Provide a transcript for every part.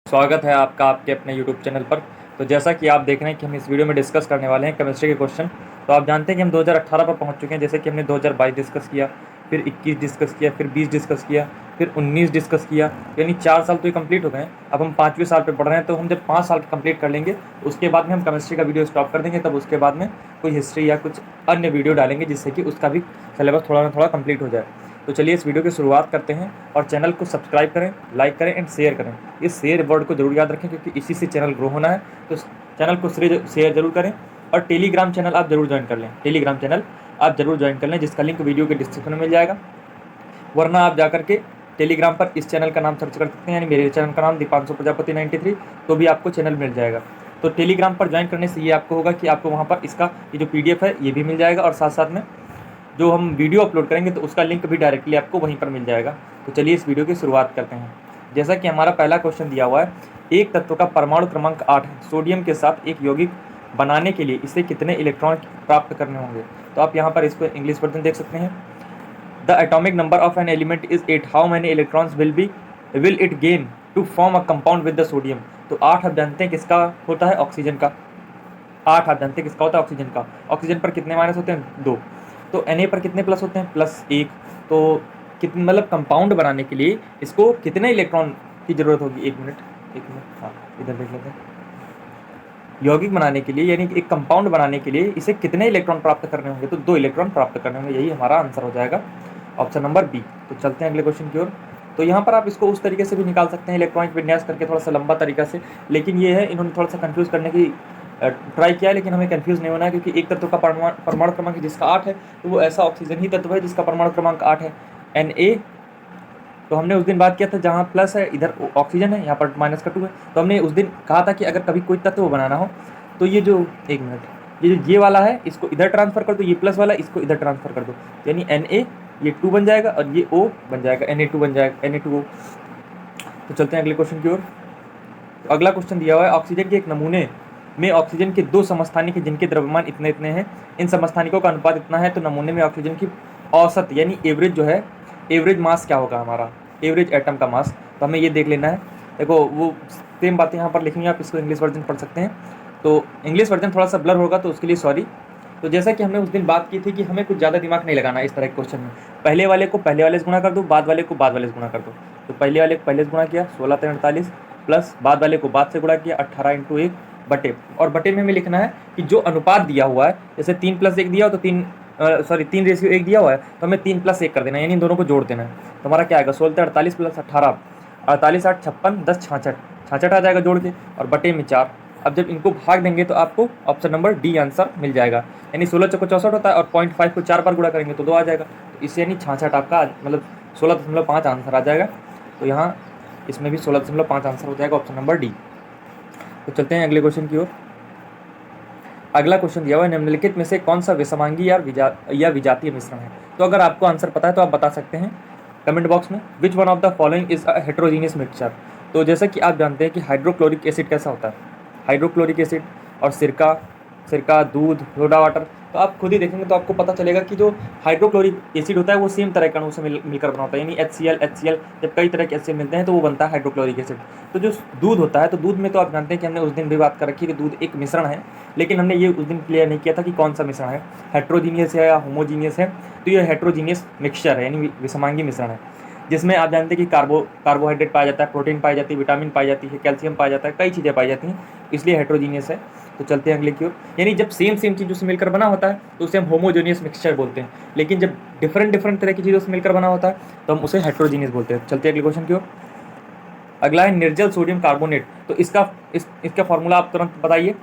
स्वागत है आपका आपके अपने YouTube चैनल पर। तो जैसा कि आप देख रहे हैं कि हम इस वीडियो में डिस्कस करने वाले हैं केमिस्ट्री के क्वेश्चन। तो आप जानते हैं कि हम 2018 पर पहुंच चुके हैं। जैसे कि हमने 2022 डिस्कस किया, फिर 21 डिस्कस किया, फिर 20 डिस्कस किया, फिर 19 डिस्कस किया। यानी 4 साल तो ये कंप्लीट हो गए हैं। अब हम 5वें साल पर पढ़ रहे हैं। तो हम जब 5 साल कंप्लीट कर लेंगे उसके बाद में हम केमिस्ट्री का वीडियो स्टॉप कर देंगे। तब उसके बाद में कोई हिस्ट्री या कुछ अन्य वीडियो डालेंगे जिससे कि उसका भी सिलेबस थोड़ा ना थोड़ा कंप्लीट हो जाए। तो चलिए इस वीडियो की शुरुआत करते हैं और चैनल को सब्सक्राइब करें, लाइक करें एंड शेयर करें। इस शेयर वर्ड को जरूर याद रखें क्योंकि इसी से चैनल ग्रो होना है। तो चैनल को शेयर जरूर करें और टेलीग्राम चैनल आप जरूर ज्वाइन कर लें। टेलीग्राम चैनल आप जरूर ज्वाइन कर लें जिसका लिंक वीडियो के डिस्क्रिप्शन में मिल जाएगा। वरना आप जाकर के टेलीग्राम पर इस चैनल का नाम सर्च कर सकते हैं, यानी मेरे चैनल का नाम दीपांशु प्रजापति 93, तो भी आपको चैनल मिल जाएगा। तो टेलीग्राम पर ज्वाइन करने से ये आपको होगा कि आपको वहाँ पर इसका ये जो PDF है ये भी मिल जाएगा और साथ साथ में जो हम वीडियो अपलोड करेंगे तो उसका लिंक भी डायरेक्टली आपको वहीं पर मिल जाएगा। तो चलिए इस वीडियो की शुरुआत करते हैं। जैसा कि हमारा पहला क्वेश्चन दिया हुआ है, एक तत्व का परमाणु क्रमांक 8 है। सोडियम के साथ एक यौगिक बनाने के लिए इसे कितने इलेक्ट्रॉन प्राप्त करने होंगे। तो आप यहाँ पर इसको इंग्लिश वर्जन देख सकते हैं। The atomic number of an element is 8, how many electrons will it gain to form a compound with the sodium. तो 8 आप जानते हैं किसका होता है, ऑक्सीजन का। 8 आप जानते हैं किसका होता है, ऑक्सीजन का। ऑक्सीजन पर कितने माइनस होते हैं, 2। तो Na पर कितने प्लस होते हैं, +1। तो कितने मतलब कंपाउंड बनाने के लिए इसको कितने इलेक्ट्रॉन की जरूरत होगी। एक मिनट, हाँ इधर देख लेते हैं। यौगिक बनाने के लिए यानी एक कंपाउंड बनाने के लिए इसे कितने इलेक्ट्रॉन प्राप्त करने होंगे, तो 2 इलेक्ट्रॉन प्राप्त करने होंगे। यही हमारा आंसर हो जाएगा, ऑप्शन नंबर बी। तो चलते हैं अगले क्वेश्चन की ओर। तो यहाँ पर आप इसको उस तरीके से भी निकाल सकते हैं, इलेक्ट्रॉनिक विन्यास करके थोड़ा सा लंबा तरीका से। लेकिन ये है इन्होंने थोड़ा सा कंफ्यूज करने की ट्राई किया है, लेकिन हमें कंफ्यूज नहीं होना है क्योंकि एक तत्व का परमाणु क्रमांक जिसका 8 है तो वो ऐसा ऑक्सीजन ही तत्व है जिसका परमाणु क्रमांक 8 है। Na, तो हमने उस दिन बात किया था जहाँ प्लस है इधर ऑक्सीजन है, यहाँ पर -2 है। तो हमने उस दिन कहा था कि अगर कभी कोई तत्व बनाना हो तो ये जो एक मिनट ये वाला है इसको इधर ट्रांसफर कर दो, ये प्लस वाला इसको इधर ट्रांसफर कर दो, यानी Na ये 2 बन जाएगा और ये O बन जाएगा, Na2 बन जाएगा, Na2O। तो चलते हैं अगले क्वेश्चन की ओर। तो अगला क्वेश्चन दिया हुआ है, ऑक्सीजन के एक नमूने में ऑक्सीजन के 2 समस्थानिक जिनके द्रव्यमान इतने इतने हैं, इन समस्थानिकों का अनुपात इतना है, तो नमूने में ऑक्सीजन की औसत यानी एवरेज जो है, एवरेज मास क्या होगा हमारा, एवरेज एटम का मास। तो हमें ये देख लेना है। देखो वो सेम बातें यहाँ पर लिखी हुई, आप इसको इंग्लिश वर्जन पढ़ सकते हैं। तो इंग्लिश वर्जन थोड़ा सा ब्लर होगा तो उसके लिए सॉरी। तो जैसा कि हमने उस दिन बात की थी कि हमें कुछ ज़्यादा दिमाग नहीं लगाना इस तरह के क्वेश्चन में। पहले वाले को पहले वाले से गुणा कर दो, बाद वाले को बाद वाले से गुणा कर दो। तो पहले वाले को पहले से गुणा किया 16 × 48, प्लस बाद वाले को बाद से गुणा किया 18 × 1 बटे। और बटे में हमें लिखना है कि जो अनुपात दिया हुआ है, जैसे 3 + 1 दिया हो तो 3:1 दिया हुआ है तो हमें 3 + 1 कर देना है, यानी इन दोनों को जोड़ देना है। तो हमारा क्या आएगा, 16 × 48 + 18, 48 × 8 = 56, 10 × 66, 66 आ जाएगा जोड़ के, और बटे में 4। अब जब इनको भाग देंगे तो आपको ऑप्शन नंबर डी आंसर मिल जाएगा, यानी 16 × 4 = 64 होता है और 0.5 को 4 बार गुणा करेंगे तो 2 आ जाएगा। तो इससे यानी 66 आपका मतलब 16.5 आंसर आ जाएगा। तो यहाँ इसमें भी 16.5 आंसर हो जाएगा, ऑप्शन नंबर डी। तो चलते हैं अगले क्वेश्चन की ओर। अगला क्वेश्चन दिया हुआ है, निम्नलिखित में से कौन सा विषमांगी या विजातीय मिश्रण है। तो अगर आपको आंसर पता है तो आप बता सकते हैं कमेंट बॉक्स में। विच one of the following is a heterogeneous mixture. तो जैसा कि आप जानते हैं कि हाइड्रोक्लोरिक एसिड कैसा होता है, हाइड्रोक्लोरिक एसिड और सिरका, दूध, सोडा वाटर। तो आप खुद ही देखेंगे तो आपको पता चलेगा कि जो हाइड्रोक्लोरिक एसिड होता है वो सेम तरह के अणु से मिलकर बना होता है, यानी HCl जब कई तरह के HCl मिलते हैं तो वो बनता है हाइड्रोक्लोरिक एसिड। तो जो दूध होता है, तो दूध में तो आप जानते हैं कि हमने उस दिन भी बात कर रखी है कि दूध एक मिश्रण है, लेकिन हमने ये उस दिन क्लियर नहीं किया था कि कौन सा मिश्रण है, हेट्रोजीनियस है या होमोजीनियस है। तो ये हेट्रोजीनियस मिक्सचर है यानी विषमांगी मिश्रण है, जिसमें आप जानते हैं कि कार्बोहाइड्रेट पाया जाता है, प्रोटीन पाई जाती है, विटामिन पाई जाती है, कैल्शियम पाया जाता है, कई चीज़ें पाई जाती हैं, इसलिए हेट्रोजीनियस है। तो चलते हैं अगले की ओर। यानी जब सेम चीज़ों से मिलकर बना होता है तो उसे हम होमोजेनियस मिक्सचर बोलते हैं, लेकिन जब डिफरेंट तरह की चीज़ों से मिलकर बना होता है तो हम उसे हेट्रोजीनियस बोलते हैं। चलते हैं अगले क्वेश्चन की ओर। अगला है निर्जल सोडियम कार्बोनेट। तो इसका फॉर्मूला आप तुरंत बताइए,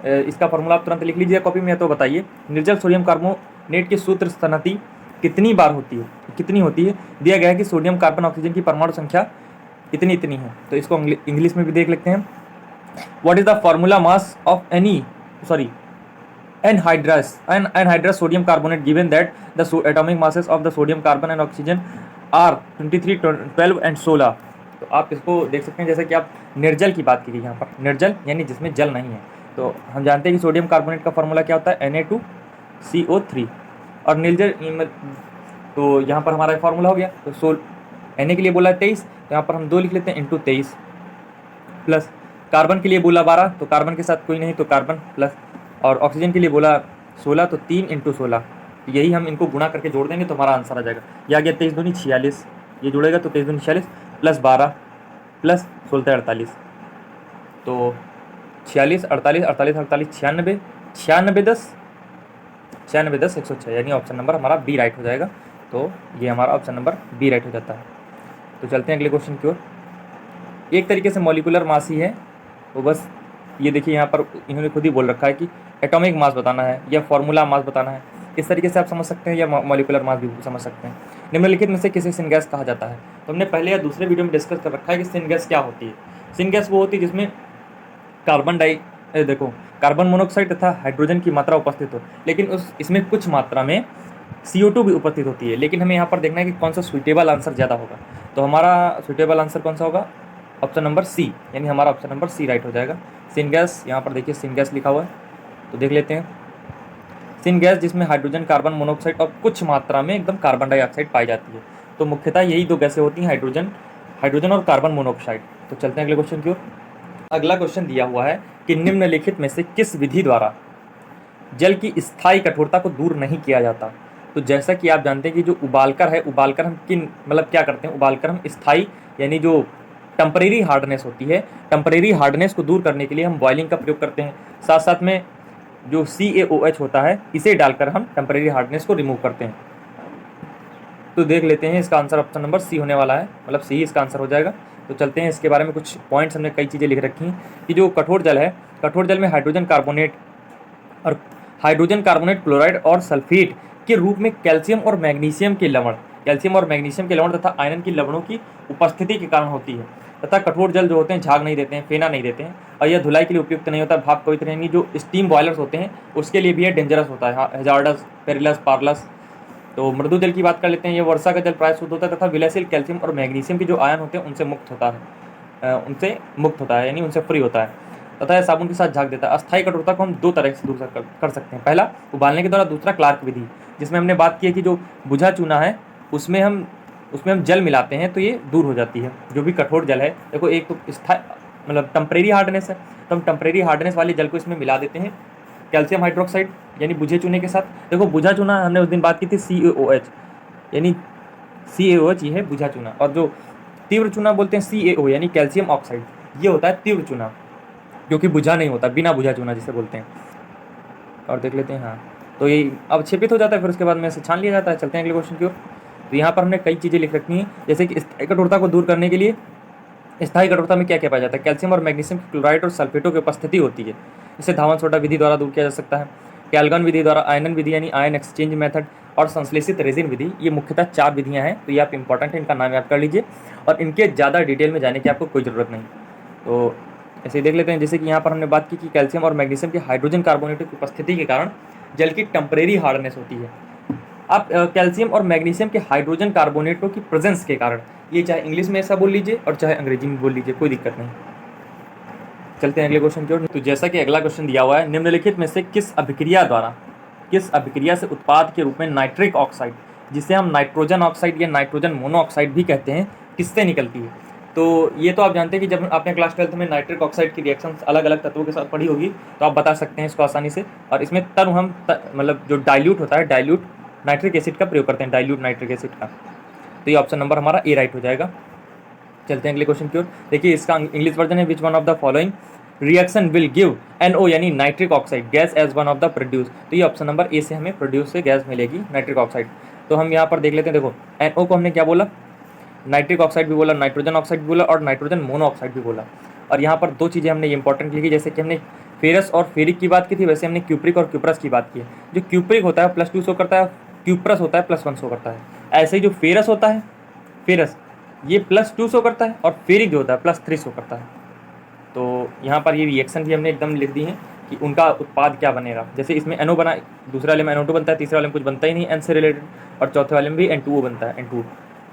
इसका फॉर्मूला आप तुरंत लिख लीजिए कॉपी में, तो बताइए निर्जल सोडियम कार्बोनेट की सूत्र स्थिति कितनी बार होती है, कितनी होती है। दिया गया है कि सोडियम कार्बन ऑक्सीजन की परमाणु संख्या इतनी है। तो इसको इंग्लिश में भी देख लेते हैं। What is the formula mass of anhydrous sodium carbonate given that the atomic masses of the sodium carbon and oxygen are 23, 12 and 16। तो आप इसको देख सकते हैं, जैसे कि आप निर्जल की बात की गई यहाँ पर, निर्जल यानी जिसमें जल नहीं है। तो हम जानते हैं कि सोडियम कार्बोनेट का फॉर्मूला क्या होता है, Na2CO3। और निर्जल तो यहाँ पर हमारा फॉर्मूला हो गया। तो Na के लिए बोला है 23, तो यहाँ पर हम 2 लिख लेते हैं × 23। प्लस कार्बन के लिए बोला 12, तो कार्बन के साथ कोई नहीं तो कार्बन प्लस, और ऑक्सीजन के लिए बोला 16, तो 3 × 16, यही हम इनको गुणा करके जोड़ देंगे तो हमारा आंसर आ जाएगा। यह आ गया 23 दूनी 46, ये जुड़ेगा तो 23 दूनी 46 प्लस 12 प्लस 16 48, तो 46 48 48 48 96 96 10 96 10 106, यानी ऑप्शन नंबर हमारा बी राइट हो जाएगा। तो ये हमारा ऑप्शन नंबर बी राइट हो जाता है। तो चलते हैं अगले क्वेश्चन की ओर। एक तरीके से मॉलिकुलर मास ही है, तो बस ये देखिए यहाँ पर इन्होंने खुद ही बोल रखा है कि एटॉमिक मास बताना है या फॉर्मूला मास बताना है, इस तरीके से आप समझ सकते हैं या मॉलिकुलर मास भी समझ सकते हैं। निम्नलिखित में से किसे सिनगैस कहा जाता है? तो हमने पहले या दूसरे वीडियो में डिस्कस कर रखा है कि सिनगैस क्या होती है। सिनगैस वो होती है जिसमें कार्बन मोनोऑक्साइड तथा हाइड्रोजन की मात्रा उपस्थित हो, लेकिन इसमें कुछ मात्रा में CO2 भी उपस्थित होती है। लेकिन हमें यहाँ पर देखना है कि कौन सा सुइटेबल आंसर ज़्यादा होगा। तो हमारा सुइटेबल आंसर कौन सा होगा? ऑप्शन नंबर सी, यानी हमारा ऑप्शन नंबर सी राइट हो जाएगा। सिनगैस, यहाँ पर देखिए सिनगैस लिखा हुआ है, तो देख लेते हैं। सिनगैस जिसमें हाइड्रोजन, कार्बन मोनोऑक्साइड और कुछ मात्रा में एकदम कार्बन डाइऑक्साइड पाई जाती है। तो मुख्यतः यही दो गैसें होती हैं, हाइड्रोजन और कार्बन मोनोऑक्साइड। तो चलते हैं अगले क्वेश्चन की ओर। अगला क्वेश्चन दिया हुआ है कि निम्नलिखित में से किस विधि द्वारा जल की स्थायी कठोरता को दूर नहीं किया जाता? तो जैसा कि आप जानते हैं कि जो उबालकर है, उबालकर हम क्या करते हैं, उबालकर हम स्थायी यानी जो टेम्परेरी हार्डनेस होती है, टेम्परेरी हार्डनेस को दूर करने के लिए हम बॉइलिंग का प्रयोग करते हैं। साथ साथ में जो CaOH होता है, इसे डालकर हम टेम्परेरी हार्डनेस को रिमूव करते हैं। तो देख लेते हैं, इसका आंसर ऑप्शन नंबर सी होने वाला है, मतलब सी इसका आंसर हो जाएगा। तो चलते हैं, इसके बारे में कुछ पॉइंट्स हमने कई चीज़ें लिख रखी हैं कि जो कठोर जल है, कठोर जल में हाइड्रोजन कार्बोनेट क्लोराइड और सल्फेट के रूप में कैल्शियम और मैग्नीशियम के लवण तथा आयरन की लवणों की उपस्थिति के कारण होती है। तथा कठोर जल जो होते हैं झाग नहीं देते हैं, फेना नहीं देते हैं, और यह धुलाई के लिए उपयुक्त नहीं होता। भाप पवित्र यानी जो स्टीम बॉयलर्स होते हैं उसके लिए भी यह डेंजरस होता है, हैजार्डस, पेरिलस, पार्लस। तो मृदु जल की बात कर लेते हैं। ये वर्षा का जल प्राय शुद्ध होता है तथा विलयशील कैल्शियम और मैग्नीशियम के जो आयन होते हैं उनसे मुक्त होता है, यानी उनसे फ्री होता है। तथा यह साबुन के साथ झाग देता है। अस्थायी कठोरता को हम दो तरह से दूर कर सकते हैं। पहला उबालने के द्वारा, दूसरा क्लार्क विधि, जिसमें हमने बात की है कि जो बुझा चूना है उसमें हम जल मिलाते हैं तो ये दूर हो जाती है। जो भी कठोर जल है, देखो एक तो मतलब टेम्परेरी हार्डनेस है, तो हम टेम्परेरी हार्डनेस वाले जल को इसमें मिला देते हैं कैल्शियम हाइड्रोक्साइड यानी बुझे चूने के साथ। देखो बुझा चूना हमने उस दिन बात की थी CaOH, यानी CaOH ये है बुझा चूना, और जो तीव्र चूना बोलते हैं CaO यानी कैल्शियम ऑक्साइड, ये होता है तीव्र चूना, जो कि बुझा नहीं होता, बिना बुझा चूना जिसे बोलते हैं। और देख लेते हैं, हाँ, तो ये अवक्षेपित हो जाता है, फिर उसके बाद में इसे छान लिया जाता है। चलते हैं अगले क्वेश्चन की ओर। तो यहाँ पर हमने कई चीज़ें लिख रखी हैं, जैसे कि स्थायी कठोरता को दूर करने के लिए स्थायी कठोरता में क्या क्या पाया जाता है? कैल्शियम और मैग्नीशियम क्लोराइड और सल्फेटों की उपस्थिति होती है। इसे धावन सोडा विधि द्वारा दूर किया जा सकता है। कैल्गन विधि द्वारा, आयनन विधि यानी आयन एक्सचेंज मेथड, और संश्लेषित रेजिन विधि। ये मुख्यतः 4 विधियाँ हैं, तो ये आप इंपॉर्टेंट है, इनका नाम याद कर लीजिए, और इनके ज़्यादा डिटेल में जाने की आपको कोई ज़रूरत नहीं। तो ऐसे देख लेते हैं, जैसे कि यहाँ पर हमने बात की कि कैल्शियम और मैग्नीशियम के हाइड्रोजन कार्बोनेटों की उपस्थिति के कारण जल की टेम्परेरी हार्डनेस होती है। आप कैल्शियम और मैग्नीशियम के हाइड्रोजन कार्बोनेटों की प्रेजेंस के कारण, ये चाहे इंग्लिश में ऐसा बोल लीजिए और चाहे अंग्रेजी में बोल लीजिए, कोई दिक्कत नहीं। चलते हैं अगले क्वेश्चन की ओर। तो जैसा कि अगला क्वेश्चन दिया हुआ है, निम्नलिखित में से किस अभिक्रिया से उत्पाद के रूप में नाइट्रिक ऑक्साइड, जिसे हम नाइट्रोजन ऑक्साइड या नाइट्रोजन मोनोऑक्साइड भी कहते हैं, किससे निकलती है? तो ये तो आप जानते हैं कि जब आपने क्लास 12 में नाइट्रिक ऑक्साइड की रिएक्शंस अलग अलग तत्वों के साथ पढ़ी होगी, तो आप बता सकते हैं इसको आसानी से। और इसमें मतलब जो डाइल्यूट होता है, डाइल्यूट नाइट्रिक एसिड का प्रयोग करते हैं, डाइल्यूट नाइट्रिक एसिड का। तो ये ऑप्शन नंबर हमारा ए राइट हो जाएगा। चलते हैं अगले क्वेश्चन की ओर। देखिए इसका इंग्लिश वर्जन है, which one of the following reaction will give NO यानी nitric oxide gas as one of the produce. तो ये ऑप्शन नंबर ए से हमें प्रोड्यूस से गैस मिलेगी, नाइट्रिक ऑक्साइड। तो हम यहाँ पर देख लेते हैं, देखो NO को हमने क्या बोला, नाइट्रिक ऑक्साइड भी बोला, नाइट्रोजन ऑक्साइड भी बोला, और नाइट्रोजन मोनोऑक्साइड भी बोला। और यहाँ पर 2 चीज़ें हमने इंपॉर्टेंट लिखी, जैसे कि हमने फेरस और फेरिक की बात की थी, वैसे हमने क्यूप्रिक और क्यूप्रस की बात की है। जो क्यूप्रिक होता है +2 शो करता है, क्यूप्रस होता है +1 शो करता है। ऐसे ही जो फेरस होता है, फेरस ये +2 शो करता है, और फेरिक जो होता है +3 शो करता है। तो यहाँ पर ये रिएक्शन भी हमने एकदम लिख दी है कि उनका उत्पाद क्या बनेगा। जैसे इसमें NO बना, दूसरे वाले में NO2 बनता है, तीसरे वाले में कुछ बनता ही नहीं N से रिलेटेड, और चौथे वाले में भी N2O बनता है, N2।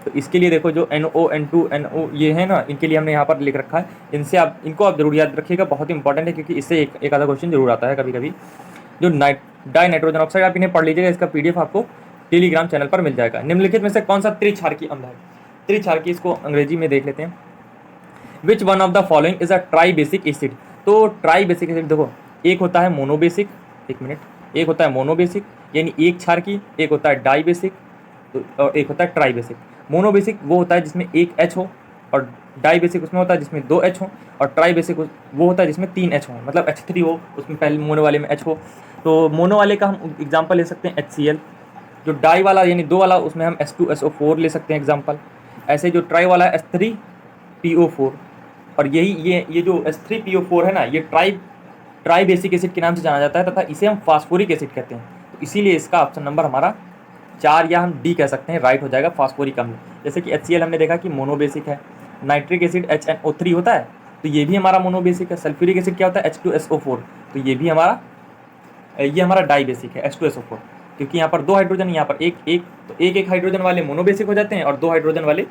तो इसके लिए देखो जो NO, N2, NO ये है ना, इनके लिए हमने यहाँ पर लिख रखा है। इनको आप जरूर याद रखिएगा, बहुत इंपॉर्टेंट है, क्योंकि इससे एक आधा क्वेश्चन जरूर आता है कभी कभी। जो डाई नाइट्रोजन ऑक्साइड, आप इन्हें पढ़ लीजिएगा, इसका PDF आपको टेलीग्राम चैनल पर मिल जाएगा। निम्नलिखित में से कौन सा त्रिक्षारकी अम्ल है? त्रिक्षारकी, इसको अंग्रेजी में देख लेते हैं। विच one of the following is a try basic acid. तो ट्राई बेसिक एसिड देखो, एक होता है मोनोबेसिक, एक मिनट, एक होता है मोनोबेसिक यानी एक क्षार की, एक होता है डाई बेसिक, तो और एक होता है ट्राई बेसिक। मोनोबेसिक वो होता है जिसमें एक एच हो, और डाई बेसिक उसमें होता है जिसमें दो एच हो, और ट्राई बेसिक वो होता है जिसमें तीन एच हो, मतलब H3 हो, उसमें पहले मोनो वाले में एच हो। तो मोनो वाले का हम एग्जाम्पल ले सकते हैं HCl। जो डाई वाला यानी दो वाला, उसमें हम H2SO4 ले सकते हैं एग्जाम्पल। ऐसे जो ट्राई वाला है H3PO4। और यही ये जो H3PO4 है ना, ये ट्राई बेसिक एसिड के नाम से जाना जाता है, तथा इसे हम फास्फोरिक एसिड कहते हैं। तो इसीलिए इसका ऑप्शन नंबर हमारा 4 या हम डी कह सकते हैं राइट हो जाएगा, फास्फोरिक अम्ल। जैसे कि HCl हमने देखा कि मोनोबेसिक है। नाइट्रिक एसिड HNO3 होता है, तो ये भी हमारा मोनोबेसिक है। सल्फ्यूरिक एसिड क्या होता है, H2SO4, तो ये भी हमारा डाई बेसिक है, H2SO4। क्योंकि यहाँ पर दो हाइड्रोजन, यहाँ पर एक एक, तो एक एक हाइड्रोजन वाले मोनोबेसिक हो जाते हैं और दो हाइड्रोजन वाले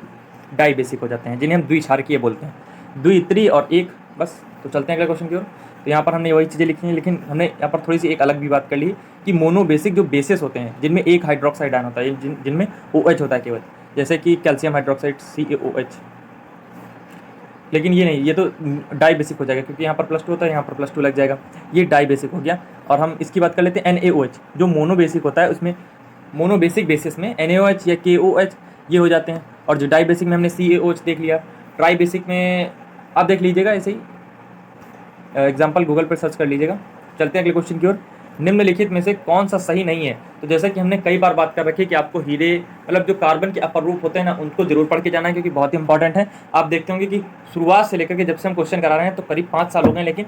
डाई बेसिक हो जाते हैं, जिन्हें हम द्विक्षारकीय बोलते हैं। द्वि, त्रि और एक, बस। तो चलते हैं अगले क्वेश्चन की ओर। तो यहाँ पर हमने वही चीज़ें लिखी हैं, लेकिन हमने यहाँ पर थोड़ी सी एक अलग भी बात कर ली कि मोनोबेसिक जो बेसिस होते हैं, जिनमें एक हाइड्रोक्साइड आयन होता है, जिनमें OH होता है केवल, जैसे कि कैल्शियम हाइड्रोक्साइड CaOH। लेकिन ये नहीं, ये तो डाई बेसिक हो जाएगा, क्योंकि यहाँ पर +2 होता है, यहाँ पर +2 लग जाएगा, ये डाई बेसिक हो गया। और हम इसकी बात कर लेते हैं NaOH, जो मोनोबेसिक होता है, उसमें मोनोबेसिक बेसिस में NaOH या KOH ये हो जाते हैं। और जो डाई बेसिक में हमने CaOH देख लिया। ट्राई बेसिक में आप देख लीजिएगा, ऐसे ही एग्जाम्पल गूगल पर सर्च कर लीजिएगा। चलते हैं अगले क्वेश्चन की ओर। निम्नलिखित में से कौन सा सही नहीं है। तो जैसा कि हमने कई बार बात कर रखी है कि आपको हीरे, मतलब जो कार्बन के अपर रूप होते हैं ना, उनको जरूर पढ़ के जाना है, क्योंकि बहुत ही इंपॉर्टेंट है। आप देखते होंगे कि शुरुआत से लेकर के जब से हम क्वेश्चन करा रहे हैं, तो करीब 5 साल हो गए, लेकिन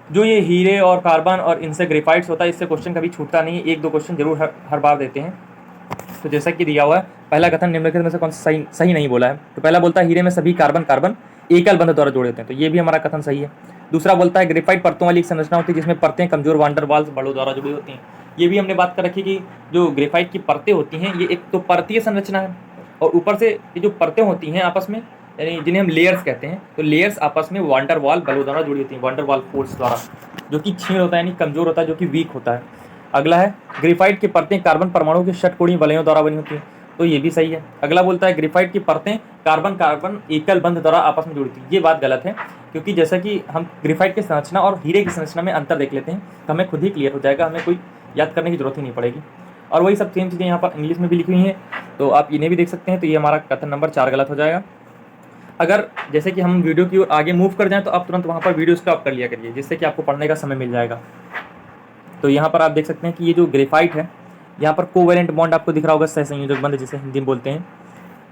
जो ये हीरे और कार्बन और इनसे ग्रेफाइट्स होता है, इससे क्वेश्चन कभी छूटता नहीं है, 1-2 क्वेश्चन जरूर हर बार देते हैं। तो जैसा कि दिया हुआ है, पहला कथन निम्नलिखित में से कौन सा सही नहीं बोला है। तो पहला बोलता है हीरे में सभी कार्बन कार्बन एकल बंध द्वारा जुड़े होते हैं, तो ये भी हमारा कथन सही है। दूसरा बोलता है ग्रेफाइट परतों वाली एक संरचना होती है, जिसमें परतें कमजोर वांडर वाल्स बलों द्वारा जुड़ी होती हैं। ये भी हमने बात कर रखी कि जो ग्रेफाइट की परतें होती हैं, ये एक तो परतीय संरचना है, और ऊपर से ये जो परतें होती हैं आपस में, यानी जिन्हें हम लेयर्स कहते हैं, तो लेयर्स आपस में वांडर वाल बलों द्वारा जुड़ी होती हैं, वांडर वाल फोर्स द्वारा, जो कि क्षीण होता है, यानी कमजोर होता है, जो कि वीक होता है। अगला है ग्रेफाइट की परतें कार्बन परमाणु के षटकोणीय वलयों द्वारा बनी होती हैं, तो ये भी सही है। अगला बोलता है ग्रेफाइट की परतें कार्बन कार्बन एकल बंध द्वारा आपस में जुड़ती हैं, ये बात गलत है, क्योंकि जैसा कि हम ग्रेफाइट की संरचना और हीरे की संरचना में अंतर देख लेते हैं, तो हमें खुद ही क्लियर हो जाएगा, हमें कोई याद करने की जरूरत ही नहीं पड़ेगी। और वही सब सेम चीज़ें यहाँ पर इंग्लिश में भी लिखी हुई हैं, तो आप इन्हें भी देख सकते हैं। तो ये हमारा कथन नंबर 4 गलत हो जाएगा। अगर जैसे कि हम वीडियो की ओर आगे मूव कर जाएं, तो आप तुरंत वहाँ पर वीडियो स्टॉप कर लिया करिए, जिससे कि आपको पढ़ने का समय मिल जाएगा। तो यहाँ पर आप देख सकते हैं कि ये जो ग्रेफाइट है, यहाँ पर कोवेलेंट बॉन्ड आपको दिख रहा होगा, सहसंयोजक बंध जिसे हिंदी में बोलते हैं।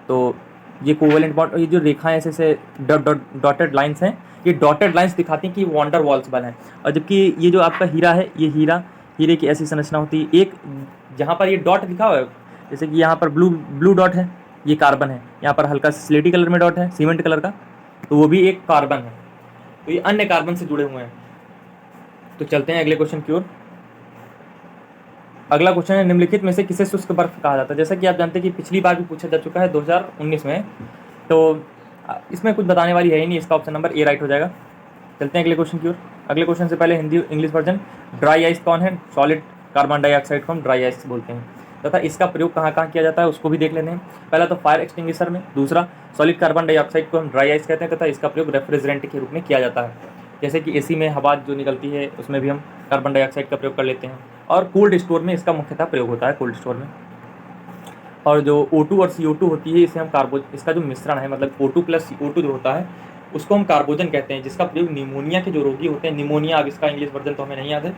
तो ये कोवेलेंट बॉन्ड, ये जो रेखाएं ऐसे डॉटेड लाइंस हैं, ये डॉटेड लाइंस दिखाती हैं कि वांडर वाल्स बल हैं। और जबकि ये जो आपका हीरा है, ये हीरे की ऐसी संरचना होती है, एक जहाँ पर ये डॉट दिखा हुआ है, जैसे कि यहाँ पर ब्लू डॉट है, ये कार्बन है, यहाँ पर हल्का स्लेटी कलर में डॉट है सीमेंट कलर का, तो वो भी एक कार्बन है। तो ये अन्य कार्बन से जुड़े हुए हैं। तो चलते हैं अगले क्वेश्चन की ओर। अगला क्वेश्चन है निम्नलिखित में से किसे शुष्क बर्फ कहा जाता है। जैसा कि आप जानते हैं कि पिछली बार भी पूछा जा चुका है 2019 में, तो इसमें कुछ बताने वाली है ही नहीं, इसका ऑप्शन नंबर ए राइट हो जाएगा। चलते हैं अगले क्वेश्चन की ओर। अगले क्वेश्चन से पहले Hindi English version. Dry ice कौन है। सॉलिड कार्बन डाइऑक्साइड को हम ड्राई आइस बोलते हैं, तथा इसका प्रयोग कहाँ कहाँ किया जाता है उसको भी देख लेते हैं। पहला तो फायर एक्सटिंग्विशर में, दूसरा सॉलिड कार्बन डाइऑक्साइड को हम ड्राई आइस कहते हैं, तथा इसका प्रयोग रेफ्रिजरेंट के रूप में किया जाता है। जैसे कि एसी में हवा जो निकलती है, उसमें भी हम कार्बन डाइऑक्साइड का प्रयोग कर लेते हैं। और कोल्ड स्टोर में इसका मुख्यतः प्रयोग होता है, कोल्ड स्टोर में। और जो O2 और CO2 होती है, इसे हम इसका जो मिश्रण है, मतलब O2 + CO2 जो होता है, उसको हम कार्बोजन कहते हैं, जिसका प्रयोग निमोनिया के जो रोगी होते हैं, निमोनिया, अब इसका इंग्लिश वर्जन तो हमें नहीं याद है,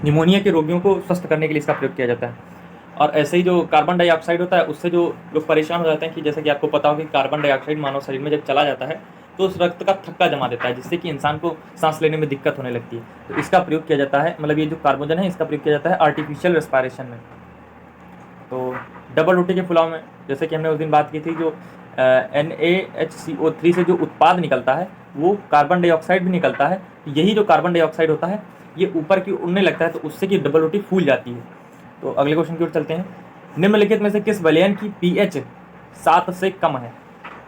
निमोनिया के रोगियों को स्वस्थ करने के लिए इसका प्रयोग किया जाता है। और ऐसे ही जो कार्बन डाइऑक्साइड होता है, उससे जो लोग परेशान हो जाते हैं, कि जैसे कि आपको पता हो कि कार्बन डाइऑक्साइड मानव शरीर में जब चला जाता है, तो उस रक्त का थक्का जमा देता है, जिससे कि इंसान को सांस लेने में दिक्कत होने लगती है। तो इसका प्रयोग किया जाता है, मतलब ये जो कार्बोजन है, इसका प्रयोग किया जाता है आर्टिफिशियल रेस्पिरेशन में। तो डबल रोटी के फुलाव में, जैसे कि हमने उस दिन बात की थी, जो NaHCO3 से जो उत्पाद निकलता है, वो कार्बन डाइऑक्साइड भी निकलता है। यही जो कार्बन डाइऑक्साइड होता है, ये ऊपर की उड़ने लगता है, तो उससे कि डबल रोटी फूल जाती है। तो अगले क्वेश्चन की ओर चलते हैं। निम्नलिखित में से किस विलयन की pH 7 से कम है।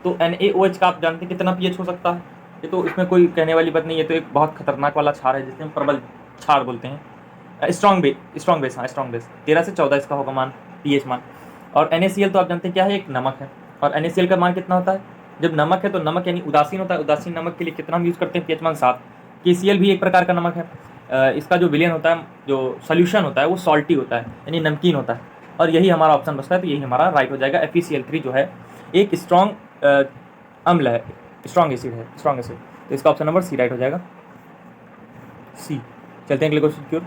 तो NaOH का आप जानते हैं कितना pH हो सकता है, ये तो इसमें कोई कहने वाली बात नहीं है, तो एक बहुत खतरनाक वाला क्षार है, जिसे हम प्रबल क्षार बोलते हैं। स्ट्रॉन्ग बेस, हाँ स्ट्रॉन्ग बेस, 13 से 14 इसका होगा मान, pH मान। और NaCl तो आप जानते हैं क्या है, एक नमक है। और NaCl का मान कितना होता है, जब नमक है तो नमक यानी उदासीन होता है, उदासीन नमक के लिए कितना हम यूज़ करते हैं, pH मान 7। KCl भी एक प्रकार का नमक है। इसका जो विलयन होता है, जो सोल्यूशन होता है वो सॉल्टी होता है यानी नमकीन होता है, और यही हमारा ऑप्शन बचता है, तो यही हमारा राइट हो जाएगा। FeCl3 जो है एक स्ट्रॉन्ग अम्ल है, स्ट्रॉन्ग एसिड है, स्ट्रॉन्ग एसिड, तो इसका ऑप्शन नंबर सी राइट हो जाएगा, सी। चलते हैं अगले क्वेश्चन की ओर।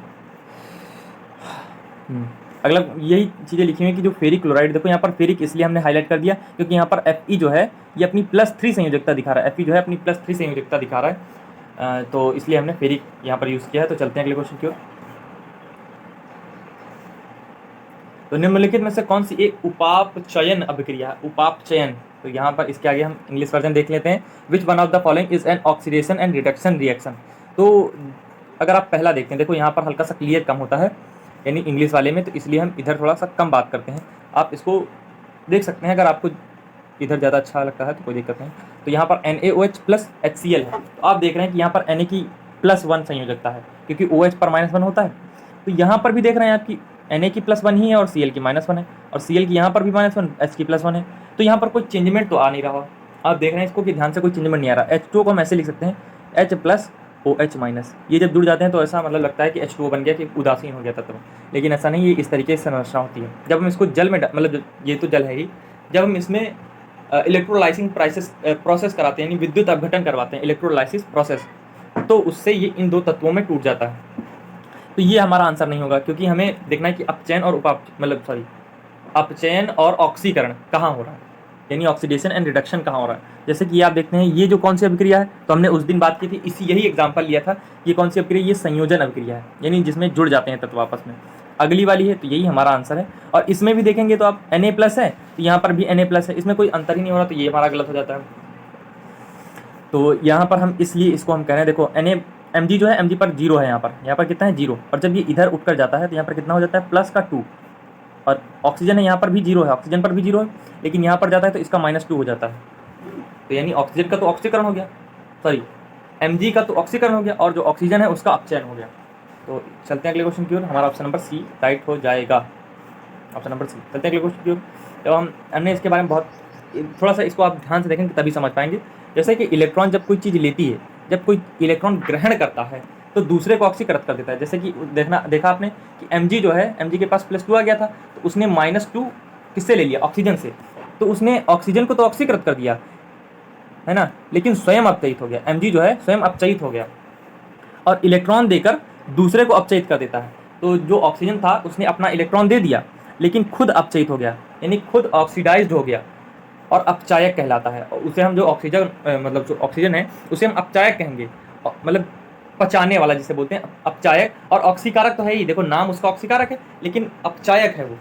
अगला यही चीज़ें लिखी हुई हैं कि जो फेरिक क्लोराइड, देखो यहाँ पर फेरिक इसलिए हमने हाईलाइट कर दिया क्योंकि यहाँ पर Fe जो है ये अपनी +3 संयोजकता दिखा रहा है, Fe जो है अपनी +3 संयोजकता दिखा रहा है, तो इसलिए हमने फेरिक यहाँ पर यूज़ किया है। तो चलते हैं अगले क्वेश्चन की ओर। तो निम्नलिखित में से कौन सी एक उपापचयन अभिक्रिया, उपापचयन, तो यहाँ पर इसके आगे हम इंग्लिश वर्जन देख लेते हैं। विच one of the following is an oxidation and reduction reaction. तो अगर आप पहला देखते हैं, देखो यहाँ पर हल्का सा क्लियर कम होता है यानी इंग्लिश वाले में, तो इसलिए हम इधर थोड़ा सा कम बात करते हैं। आप इसको देख सकते हैं, अगर आपको इधर ज़्यादा अच्छा लगता है तो कोई दिक्कत नहीं। तो यहाँ पर NaOH प्लस HCl है, तो आप देख रहे हैं कि यहाँ पर Na की +1 संयोजकता है क्योंकि OH पर -1 होता है। तो यहाँ पर भी देख रहे हैं आपकी Na की +1 ही है और Cl की -1 है, और Cl की यहाँ पर भी -1, H की +1 है, तो यहाँ पर कोई चेंजमेंट तो आ नहीं रहा। आप देख रहे हैं इसको कि ध्यान से कोई चेंजमेंट नहीं आ रहा। H2O को हम ऐसे लिख सकते हैं H+OH-, ये जब जुड़ जाते हैं तो ऐसा मतलब लगता है कि H2O बन गया, कि उदासीन हो गया तत्व, लेकिन ऐसा नहीं, ये इस तरीके से संरचना होती है। जब हम इसको जल में मतलब ये तो जल है ही, जब हम इसमें इलेक्ट्रोलाइसिंग प्रोसेस कराते हैं यानी विद्युत अपघटन करवाते हैं, इलेक्ट्रोलाइसिस प्रोसेस, तो उससे ये इन दो तत्वों में टूट जाता है। तो ये हमारा आंसर नहीं होगा, क्योंकि हमें देखना है कि अपचयन और अपचयन और ऑक्सीकरण कहाँ हो रहा है, यानी ऑक्सीडेशन एंड रिडक्शन कहाँ हो रहा है। जैसे कि आप देखते हैं ये जो कौन सी अभिक्रिया है, तो हमने उस दिन बात की थी, यही एग्जाम्पल लिया था। ये कौन सी अभिक्रिया, ये संयोजन अभिक्रिया है, यानी जिसमें जुड़ जाते हैं तत्व आपस में। अगली वाली है, तो यही हमारा आंसर है। और इसमें भी देखेंगे तो आप Na+ है, तो यहाँ पर भी Na+ है, इसमें कोई अंतर ही नहीं हो रहा, तो ये हमारा गलत हो जाता है। तो यहाँ पर हम इसलिए इसको हम कह रहे हैं, देखो Mg जो है, Mg पर 0 है, यहाँ पर कितना है 0, और जब ये इधर उठ कर जाता है तो यहाँ पर कितना हो जाता है +2, और ऑक्सीजन है यहाँ पर भी 0 है, ऑक्सीजन पर भी 0 है, लेकिन यहाँ पर जाता है तो इसका -2 हो जाता है। तो यानी ऑक्सीजन का तो ऑक्सीकरण हो गया, सॉरी Mg का तो ऑक्सीकरण हो गया, और जो ऑक्सीजन है उसका अपचयन हो गया। तो चलते हैं अगले क्वेश्चन की ओर, हमारा ऑप्शन नंबर सी राइट हो जाएगा, ऑप्शन नंबर सी। चलते हैं अगले क्वेश्चन की ओर। जब हमने इसके बारे में बहुत थोड़ा सा इसको आप ध्यान से देखेंगे तभी समझ पाएंगे। जैसे कि इलेक्ट्रॉन जब कोई चीज़ लेती है, जब कोई इलेक्ट्रॉन ग्रहण करता है तो दूसरे को ऑक्सीकृत कर देता है। जैसे कि देखा आपने कि Mg जो है, Mg के पास +2 आ गया था, तो उसने -2 किससे ले लिया, ऑक्सीजन से, तो उसने ऑक्सीजन को तो ऑक्सीकृत कर दिया है ना, लेकिन स्वयं अपचयित हो गया। Mg जो है स्वयं अपचयित हो गया और इलेक्ट्रॉन देकर दूसरे को अपचयित कर देता है। तो जो ऑक्सीजन था उसने अपना इलेक्ट्रॉन दे दिया, लेकिन खुद अपचयित हो गया, यानी खुद ऑक्सीडाइज्ड हो गया और अपचायक कहलाता है। और उसे हम जो ऑक्सीजन है उसे हम अपचायक कहेंगे, मतलब पचाने वाला जिसे बोलते हैं अपचायक। और ऑक्सीकारक तो है ही, देखो नाम उसका ऑक्सीकारक है, लेकिन अपचायक है वो,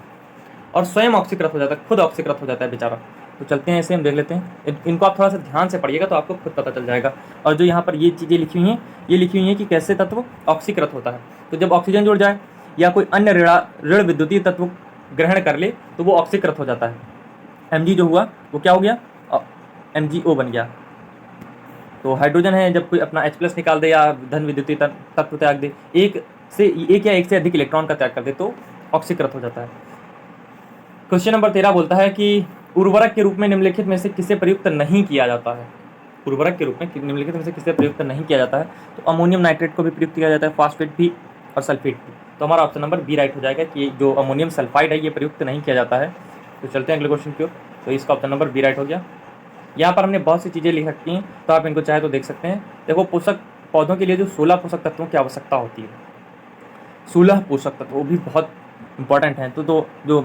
और स्वयं ऑक्सीकृत हो जाता है, खुद ऑक्सीकृत हो जाता है बेचारा। तो चलते हैं, इसे हम देख लेते हैं। इनको आप थोड़ा सा ध्यान से पढ़िएगा तो आपको खुद पता चल जाएगा। और जो यहाँ पर ये चीज़ें लिखी हुई हैं, ये लिखी हुई हैं कि कैसे तत्व ऑक्सीकृत होता है। तो जब ऑक्सीजन जुड़ जाए या कोई अन्य ऋण विद्युतीय तत्व ग्रहण कर ले तो वो ऑक्सीकृत हो जाता है। Mg जो हुआ वो क्या हो गया, MgO बन गया। तो हाइड्रोजन है, जब कोई अपना H+ निकाल दे या धन विद्युतीय तत्व त्याग दे, एक या एक से अधिक इलेक्ट्रॉन का त्याग कर दे, तो ऑक्सीकृत हो जाता है। क्वेश्चन नंबर 13 बोलता है कि उर्वरक के रूप में निम्नलिखित में से किसे प्रयुक्त नहीं किया जाता है। उर्वरक के रूप में निम्नलिखित में से किसे प्रयुक्त नहीं किया जाता है, तो अमोनियम नाइट्रेट को भी प्रयुक्त किया जाता है, फास्फेट भी और सल्फेट भी। तो हमारा ऑप्शन नंबर बी राइट हो जाएगा कि जो अमोनियम सल्फाइड है ये प्रयुक्त नहीं किया जाता है। तो चलते हैं अगले क्वेश्चन की ओर। तो इसका ऑप्शन नंबर बी राइट हो गया। यहाँ पर हमने बहुत सी चीज़ें लिख रखी हैं, तो आप इनको चाहे तो देख सकते हैं। देखो, पोषक पौधों के लिए जो 16 पोषक तत्वों की आवश्यकता होती है, 16 पोषक तत्व, वो भी बहुत इंपॉर्टेंट हैं। तो जो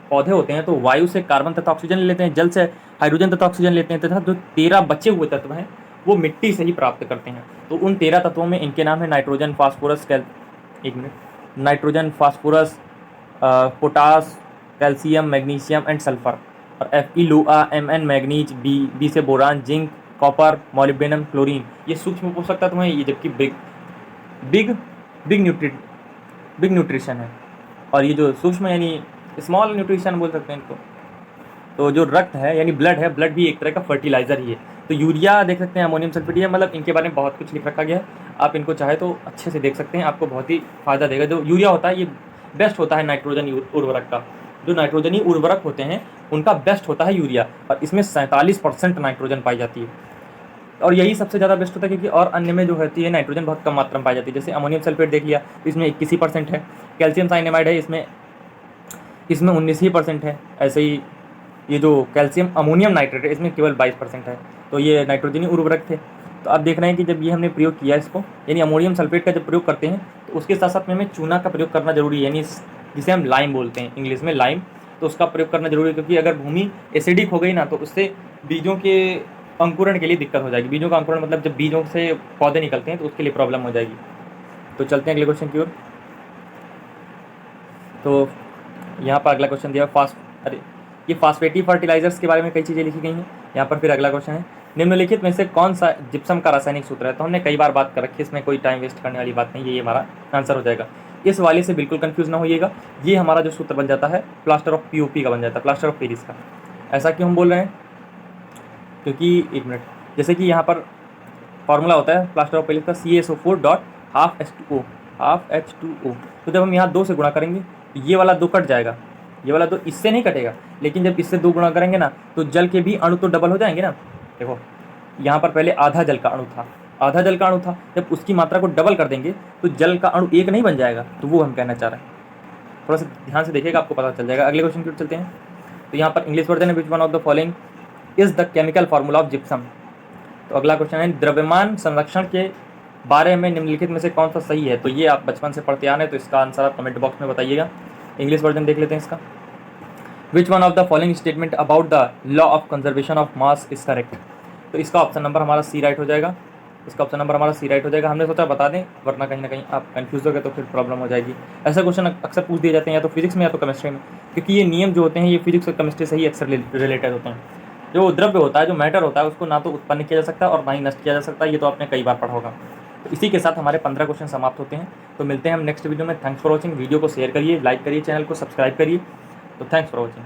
पौधे होते हैं तो वायु से कार्बन तथा ऑक्सीजन ले लेते हैं, जल से हाइड्रोजन तथा ऑक्सीजन लेते हैं, तथा जो 13 बचे हुए तत्व हैं वो मिट्टी से ही प्राप्त करते हैं। तो उन 13 तत्वों में इनके नाम है nitrogen, phosphorus, potash, calcium, magnesium and sulphur. और Fe लोहा, Mn मैग्नीज, बी से boron, zinc, copper, molybdenum, chlorine, ये सूक्ष्म पोषक तत्व हैं। ये जबकि बिग न्यूट्रिशन है। और ये जो सूक्ष्म यानी स्मॉल न्यूट्रिशन बोल सकते हैं इनको। तो जो रक्त है यानी ब्लड है, ब्लड भी एक तरह का फर्टिलाइजर ही है। तो यूरिया देख सकते हैं, अमोनियम सल्फेट, है मतलब इनके बारे में बहुत कुछ लिख रखा गया है। आप इनको चाहे तो अच्छे से देख सकते हैं, आपको बहुत ही फ़ायदा देगा। जो यूरिया होता है ये बेस्ट होता है नाइट्रोजन उर्वरक का, जो नाइट्रोजनी उर्वरक होते हैं उनका बेस्ट होता है यूरिया, और इसमें 47% नाइट्रोजन पाई जाती है, और यही सबसे ज़्यादा बेस्ट होता है क्योंकि और अन्य में जो होती है नाइट्रोजन बहुत कम मात्रा में पाई जाती है। जैसे अमोनियम सल्फेट देख लिया तो इसमें 21% है, कैल्शियम साइनामाइड है इसमें 19% है, ऐसे ही ये जो कैल्शियम अमोनियम नाइट्रेट है इसमें केवल 22% है। तो ये नाइट्रोजनी उर्वरक थे। तो आप देख रहे हैं कि जब ये हमने प्रयोग किया इसको, यानी अमोनियम सल्फेट का जब प्रयोग करते हैं तो उसके साथ साथ में हमें चूना का प्रयोग करना जरूरी है, यानी जिसे हम लाइम बोलते हैं इंग्लिश में लाइम, तो उसका प्रयोग करना जरूरी है, क्योंकि अगर भूमि एसिडिक हो गई ना तो उससे बीजों के अंकुरण के लिए दिक्कत हो जाएगी। बीजों का अंकुरण मतलब जब बीजों से पौधे निकलते हैं तो उसके लिए प्रॉब्लम हो जाएगी। तो चलते हैं अगले क्वेश्चन की ओर। तो यहाँ पर अगला क्वेश्चन दिया ये फास्फेटी फर्टिलाइजर्स के बारे में कई चीज़ें लिखी गई हैं। यहाँ पर फिर अगला क्वेश्चन है, निम्नलिखित में से कौन सा जिप्सम का रासायनिक सूत्र है। तो हमने कई बार बात कर रखी है, इसमें कोई टाइम वेस्ट करने वाली बात नहीं है, ये हमारा आंसर हो जाएगा। इस वाले से बिल्कुल कंफ्यूज ना होइएगा, ये हमारा जो सूत्र बन जाता है प्लास्टर ऑफ पीओपी का बन जाता है, प्लास्टर ऑफ पेरिस का। ऐसा क्यों हम बोल रहे हैं, क्योंकि एक मिनट, जैसे कि यहाँ पर फॉर्मूला होता है प्लास्टर ऑफ पेरिस का CaSO4.12H2O। तो जब हम यहाँ 2 से गुणा करेंगे तो ये वाला 2 कट जाएगा, ये वाला 2 इससे नहीं कटेगा, लेकिन जब इससे 2 गुणा करेंगे ना तो जल के भी अणु तो डबल हो जाएंगे ना। देखो यहाँ पर पहले आधा जल का अणु था, आधा जल का अणु था, जब उसकी मात्रा को डबल कर देंगे तो जल का अणु एक नहीं बन जाएगा। तो वो हम कहना चाह रहे हैं, थोड़ा सा ध्यान से देखिएगा आपको पता चल जाएगा। अगले क्वेश्चन की ओर चलते हैं। तो यहाँ पर इंग्लिश वर्जन है, which one of the following is the chemical formula of gypsum. तो अगला क्वेश्चन है, द्रव्यमान संरक्षण के बारे में निम्नलिखित में से कौन सा सही है। तो ये आप बचपन से पढ़ते आ रहे हैं, तो इसका आंसर आप कमेंट बॉक्स में बताइएगा। इंग्लिश वर्जन देख लेते हैं इसका, विच one of the following statement about the law of conservation of mass is correct. तो इसका ऑप्शन नंबर हमारा सी राइट हो जाएगा, इसका ऑप्शन नंबर हमारा सी राइट हो जाएगा। हमने सोचा बता दें, वरना कहीं ना कहीं आप कंफ्यूज हो गए तो फिर प्रॉब्लम हो जाएगी। ऐसे क्वेश्चन अक्सर पूछ दिए जाते हैं या तो फिजिक्स में या तो केमिस्ट्री में, क्योंकि ये नियम जो होते हैं ये फिजिक्स और केमिस्ट्री से ही अक्सर रिलेटेड होते हैं। जो द्रव्य होता है, जो मैटर होता है, उसको ना तो उत्पन्न किया जा सकता और ना ही नष्ट किया जा सकता, ये तो आपने कई बार पढ़ा होगा। तो इसी के साथ हमारे 15 क्वेश्चन समाप्त होते हैं। तो मिलते हैं हम नेक्स्ट वीडियो में। Thanks for watching. वीडियो को शेयर करिए, लाइक करिए, चैनल को सब्सक्राइब करिए। तो थैंक्स फॉर वॉचिंग।